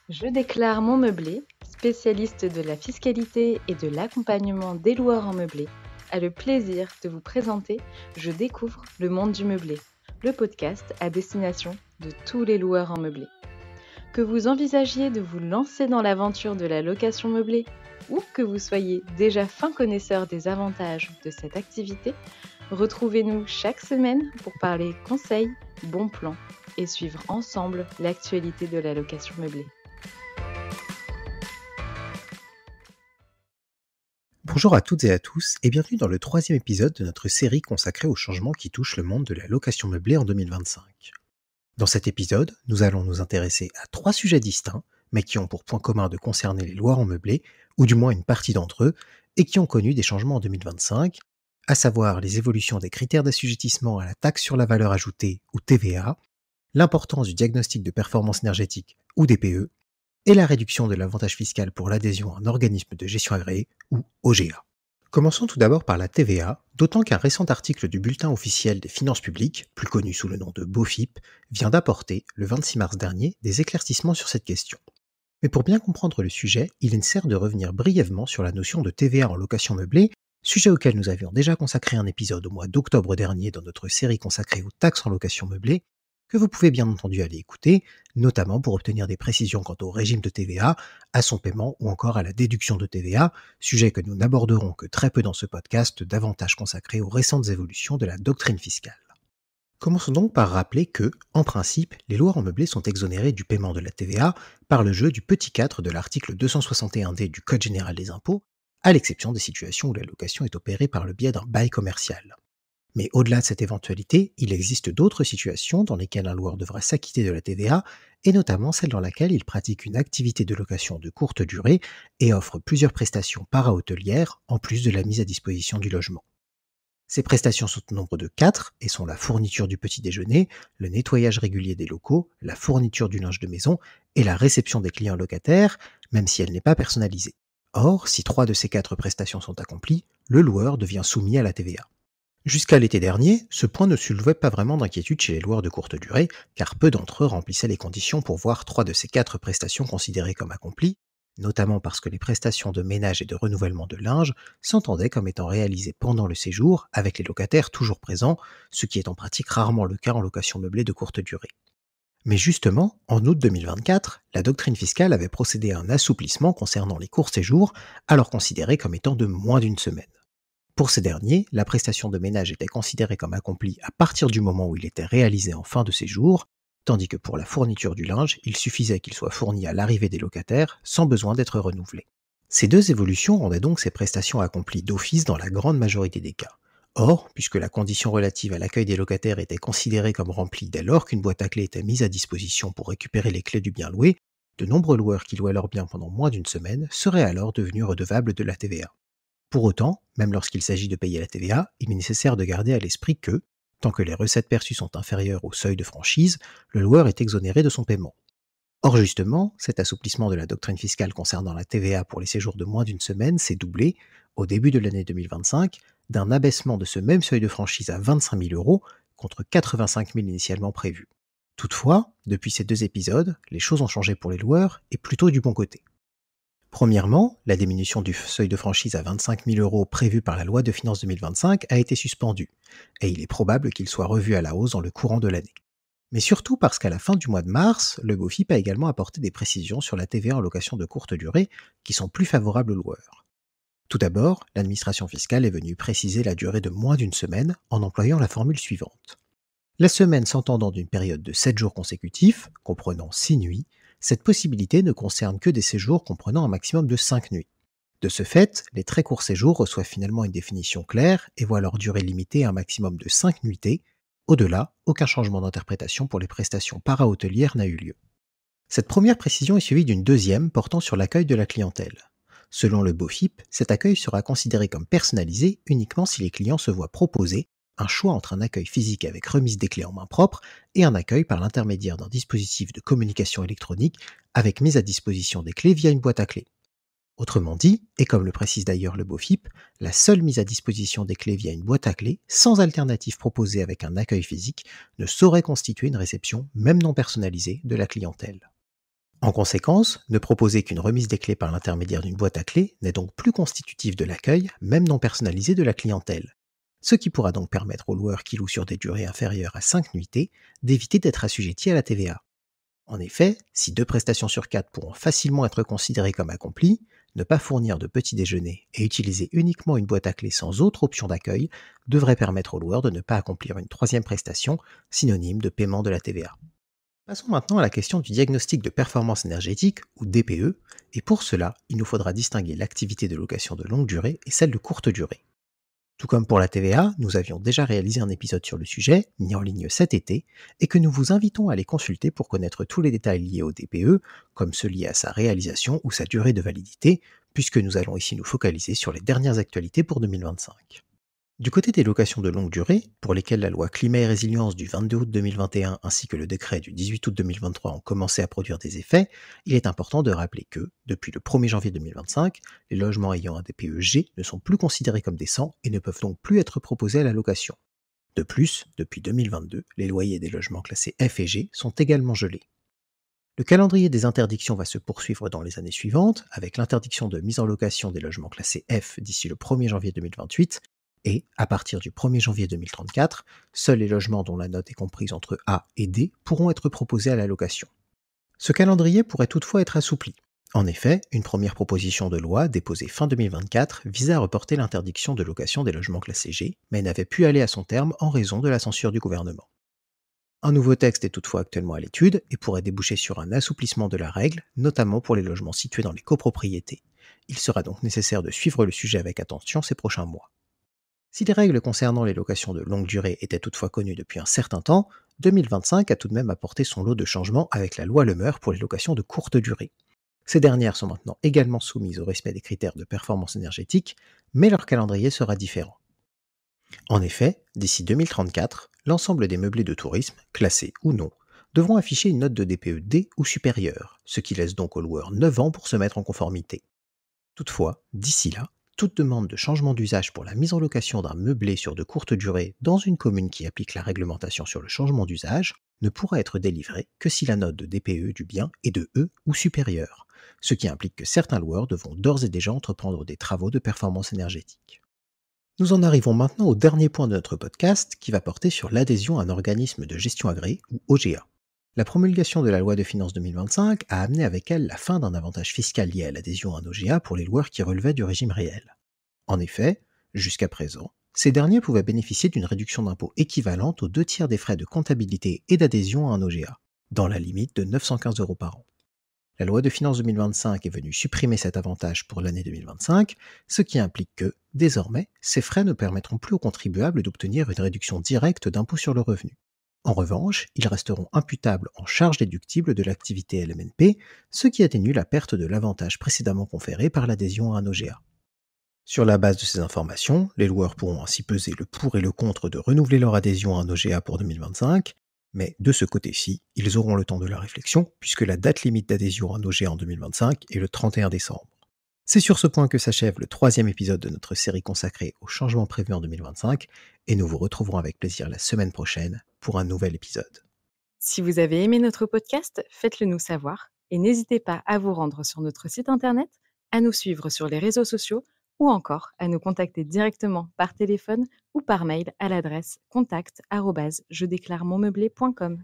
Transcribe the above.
Je déclare mon meublé, spécialiste de la fiscalité et de l'accompagnement des loueurs en meublé, a le plaisir de vous présenter Je découvre le monde du meublé, le podcast à destination de tous les loueurs en meublé. Que vous envisagiez de vous lancer dans l'aventure de la location meublée ou que vous soyez déjà fin connaisseur des avantages de cette activité, retrouvez-nous chaque semaine pour parler conseils, bons plans et suivre ensemble l'actualité de la location meublée. Bonjour à toutes et à tous et bienvenue dans le 3e épisode de notre série consacrée aux changements qui touchent le monde de la location meublée en 2025. Dans cet épisode, nous allons nous intéresser à 3 sujets distincts, mais qui ont pour point commun de concerner les loueurs en meublé, ou du moins une partie d'entre eux, et qui ont connu des changements en 2025, à savoir les évolutions des critères d'assujettissement à la taxe sur la valeur ajoutée, ou TVA, l'importance du diagnostic de performance énergétique, ou DPE, et la réduction de l'avantage fiscal pour l'adhésion à un organisme de gestion agréé, ou OGA. Commençons tout d'abord par la TVA, d'autant qu'un récent article du Bulletin officiel des finances publiques, plus connu sous le nom de BOFIP, vient d'apporter, le 26 mars dernier, des éclaircissements sur cette question. Mais pour bien comprendre le sujet, il est nécessaire de revenir brièvement sur la notion de TVA en location meublée, sujet auquel nous avions déjà consacré un épisode au mois d'octobre dernier dans notre série consacrée aux taxes en location meublée, que vous pouvez bien entendu aller écouter, notamment pour obtenir des précisions quant au régime de TVA, à son paiement ou encore à la déduction de TVA, sujet que nous n'aborderons que très peu dans ce podcast, davantage consacré aux récentes évolutions de la doctrine fiscale. Commençons donc par rappeler que, en principe, les loueurs en meublé sont exonérés du paiement de la TVA par le jeu du petit 4 de l'article 261D du Code général des impôts, à l'exception des situations où la location est opérée par le biais d'un bail commercial. Mais au-delà de cette éventualité, il existe d'autres situations dans lesquelles un loueur devra s'acquitter de la TVA, et notamment celle dans laquelle il pratique une activité de location de courte durée et offre plusieurs prestations para-hôtelières en plus de la mise à disposition du logement. Ces prestations sont au nombre de 4 et sont la fourniture du petit déjeuner, le nettoyage régulier des locaux, la fourniture du linge de maison et la réception des clients locataires, même si elle n'est pas personnalisée. Or, si 3 de ces 4 prestations sont accomplies, le loueur devient soumis à la TVA. Jusqu'à l'été dernier, ce point ne soulevait pas vraiment d'inquiétude chez les loueurs de courte durée, car peu d'entre eux remplissaient les conditions pour voir 3 de ces 4 prestations considérées comme accomplies, notamment parce que les prestations de ménage et de renouvellement de linge s'entendaient comme étant réalisées pendant le séjour avec les locataires toujours présents, ce qui est en pratique rarement le cas en location meublée de courte durée. Mais justement, en août 2024, la doctrine fiscale avait procédé à un assouplissement concernant les courts séjours, alors considérés comme étant de moins d'une semaine. Pour ces derniers, la prestation de ménage était considérée comme accomplie à partir du moment où il était réalisé en fin de séjour, tandis que pour la fourniture du linge, il suffisait qu'il soit fourni à l'arrivée des locataires, sans besoin d'être renouvelé. Ces deux évolutions rendaient donc ces prestations accomplies d'office dans la grande majorité des cas. Or, puisque la condition relative à l'accueil des locataires était considérée comme remplie dès lors qu'une boîte à clés était mise à disposition pour récupérer les clés du bien loué, de nombreux loueurs qui louaient leur bien pendant moins d'une semaine seraient alors devenus redevables de la TVA. Pour autant, même lorsqu'il s'agit de payer la TVA, il est nécessaire de garder à l'esprit que, tant que les recettes perçues sont inférieures au seuil de franchise, le loueur est exonéré de son paiement. Or justement, cet assouplissement de la doctrine fiscale concernant la TVA pour les séjours de moins d'une semaine s'est doublé, au début de l'année 2025, d'un abaissement de ce même seuil de franchise à 25 000 euros contre 85 000 initialement prévus. Toutefois, depuis ces 2 épisodes, les choses ont changé pour les loueurs et plutôt du bon côté. Premièrement, la diminution du seuil de franchise à 25 000 euros prévue par la loi de finances 2025 a été suspendue, et il est probable qu'il soit revu à la hausse dans le courant de l'année. Mais surtout parce qu'à la fin du mois de mars, le BOFIP a également apporté des précisions sur la TVA en location de courte durée qui sont plus favorables aux loueurs. Tout d'abord, l'administration fiscale est venue préciser la durée de moins d'une semaine en employant la formule suivante. La semaine s'entendant d'une période de 7 jours consécutifs, comprenant 6 nuits, cette possibilité ne concerne que des séjours comprenant un maximum de 5 nuits. De ce fait, les très courts séjours reçoivent finalement une définition claire et voient leur durée limitée à un maximum de 5 nuitées. Au-delà, aucun changement d'interprétation pour les prestations para-hôtelières n'a eu lieu. Cette première précision est suivie d'une deuxième portant sur l'accueil de la clientèle. Selon le BOFIP, cet accueil sera considéré comme personnalisé uniquement si les clients se voient proposer un choix entre un accueil physique avec remise des clés en main propre et un accueil par l'intermédiaire d'un dispositif de communication électronique avec mise à disposition des clés via une boîte à clés. Autrement dit, et comme le précise d'ailleurs le BOFIP, la seule mise à disposition des clés via une boîte à clés, sans alternative proposée avec un accueil physique, ne saurait constituer une réception, même non personnalisée, de la clientèle. En conséquence, ne proposer qu'une remise des clés par l'intermédiaire d'une boîte à clés n'est donc plus constitutif de l'accueil, même non personnalisé de la clientèle. Ce qui pourra donc permettre aux loueurs qui louent sur des durées inférieures à 5 nuitées d'éviter d'être assujettis à la TVA. En effet, si 2 prestations sur 4 pourront facilement être considérées comme accomplies, ne pas fournir de petit déjeuner et utiliser uniquement une boîte à clés sans autre option d'accueil devrait permettre aux loueurs de ne pas accomplir une troisième prestation, synonyme de paiement de la TVA. Passons maintenant à la question du diagnostic de performance énergétique, ou DPE, et pour cela, il nous faudra distinguer l'activité de location de longue durée et celle de courte durée. Tout comme pour la TVA, nous avions déjà réalisé un épisode sur le sujet, mis en ligne cet été, et que nous vous invitons à aller consulter pour connaître tous les détails liés au DPE, comme ceux liés à sa réalisation ou sa durée de validité, puisque nous allons ici nous focaliser sur les dernières actualités pour 2025. Du côté des locations de longue durée, pour lesquelles la loi Climat et Résilience du 22 août 2021 ainsi que le décret du 18 août 2023 ont commencé à produire des effets, il est important de rappeler que, depuis le 1er janvier 2025, les logements ayant un DPE G ne sont plus considérés comme décents et ne peuvent donc plus être proposés à la location. De plus, depuis 2022, les loyers des logements classés F et G sont également gelés. Le calendrier des interdictions va se poursuivre dans les années suivantes, avec l'interdiction de mise en location des logements classés F d'ici le 1er janvier 2028, et, à partir du 1er janvier 2034, seuls les logements dont la note est comprise entre A et D pourront être proposés à la location. Ce calendrier pourrait toutefois être assoupli. En effet, une première proposition de loi déposée fin 2024 visait à reporter l'interdiction de location des logements classés G, mais n'avait pu aller à son terme en raison de la censure du gouvernement. Un nouveau texte est toutefois actuellement à l'étude et pourrait déboucher sur un assouplissement de la règle, notamment pour les logements situés dans les copropriétés. Il sera donc nécessaire de suivre le sujet avec attention ces prochains mois. Si les règles concernant les locations de longue durée étaient toutefois connues depuis un certain temps, 2025 a tout de même apporté son lot de changements avec la loi Le Meur pour les locations de courte durée. Ces dernières sont maintenant également soumises au respect des critères de performance énergétique, mais leur calendrier sera différent. En effet, d'ici 2034, l'ensemble des meublés de tourisme, classés ou non, devront afficher une note de DPE D ou supérieure, ce qui laisse donc aux loueurs 9 ans pour se mettre en conformité. Toutefois, d'ici là, toute demande de changement d'usage pour la mise en location d'un meublé sur de courtes durées dans une commune qui applique la réglementation sur le changement d'usage ne pourra être délivrée que si la note de DPE du bien est de E ou supérieure, ce qui implique que certains loueurs devront d'ores et déjà entreprendre des travaux de performance énergétique. Nous en arrivons maintenant au dernier point de notre podcast qui va porter sur l'adhésion à un organisme de gestion agréé ou OGA. La promulgation de la loi de finances 2025 a amené avec elle la fin d'un avantage fiscal lié à l'adhésion à un OGA pour les loueurs qui relevaient du régime réel. En effet, jusqu'à présent, ces derniers pouvaient bénéficier d'une réduction d'impôt équivalente aux 2/3 des frais de comptabilité et d'adhésion à un OGA, dans la limite de 915 € par an. La loi de finances 2025 est venue supprimer cet avantage pour l'année 2025, ce qui implique que, désormais, ces frais ne permettront plus aux contribuables d'obtenir une réduction directe d'impôt sur le revenu. En revanche, ils resteront imputables en charge déductible de l'activité LMNP, ce qui atténue la perte de l'avantage précédemment conféré par l'adhésion à un OGA. Sur la base de ces informations, les loueurs pourront ainsi peser le pour et le contre de renouveler leur adhésion à un OGA pour 2025, mais de ce côté-ci, ils auront le temps de la réflexion, puisque la date limite d'adhésion à un OGA en 2025 est le 31 décembre. C'est sur ce point que s'achève le 3e épisode de notre série consacrée aux changements prévus en 2025, et nous vous retrouverons avec plaisir la semaine prochaine pour un nouvel épisode. Si vous avez aimé notre podcast, faites-le nous savoir et n'hésitez pas à vous rendre sur notre site internet, à nous suivre sur les réseaux sociaux ou encore à nous contacter directement par téléphone ou par mail à l'adresse contact@jedéclaremonmeublé.com.